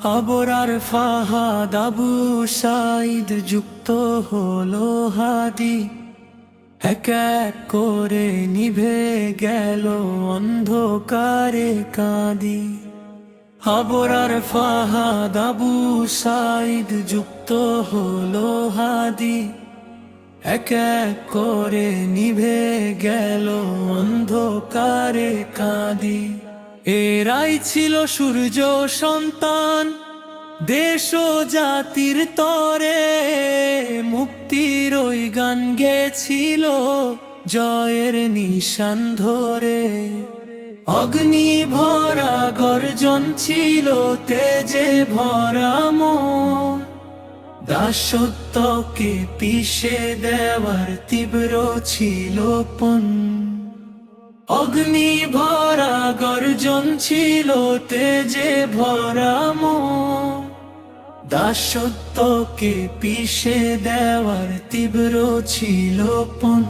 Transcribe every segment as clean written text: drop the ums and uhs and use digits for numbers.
আবরার ফাহাদ আবু সাইদ যুক্ত হলো হাদি, এক এক করে নিভে গেল অন্ধকারে কাঁদি। আবরার ফাহাদ আবু সাইদ যুক্ত হলো হাদি, এক এক করে নিভে গেল অন্ধকারে কাঁদি। এরাই ছিল সূর্য সন্তান, দেশ ও জাতির তরে, মুক্তির ওই গান গেছিল জয়ের নিশান ধরে। অগ্নি ভরা গর্জন ছিল, তেজে ভরা মন, দাসত্বকে পিষে দেওয়ার তীব্র ছিল পণ। অগ্নি ভরা গর্জন ছিল, তেজে ভরা মন, দাসত্বকে পিষে দেওয়ার তীব্র ছিল পণ।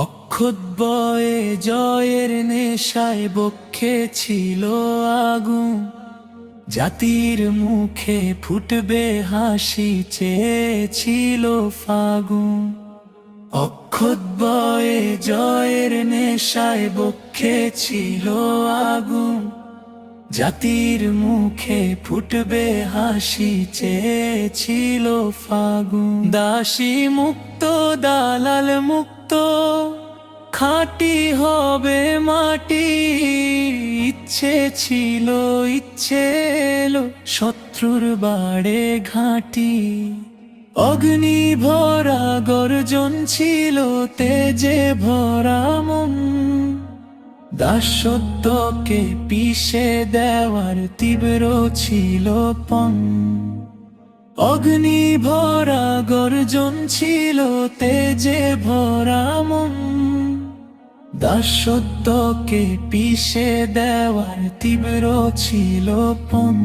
অক্ষুদ্বয়ে জয়ের নেশায় বক্ষে ছিল আগুন, জাতির মুখে ফুটবে হাসি চেয়েছিল ফাগুন। অক্ষুদ্বয়ে জয়ের নেশায় বক্ষে ছিল আগুন, জাতির মুখে ফুটবে হাসি চেয়েছিল ফাগুন। দাসী মুক্ত, দালাল মুক্ত, খাঁটি হবে মাটি, ইচ্ছে ছিল ইচ্ছে এলো, শত্রুর বাড়ে ঘাঁটি। অগ্নি ভরা গর্জন ছিল, তেজে ভরা মন, দাসত্বকে পিষে দেওয়ার তীব্র ছিল পণ। অগ্নি ভরা গর্জন ছিল, তেজে ভরা মন, দাসত্বকে পিষে দেওয়ার তীব্র ছিল পণ।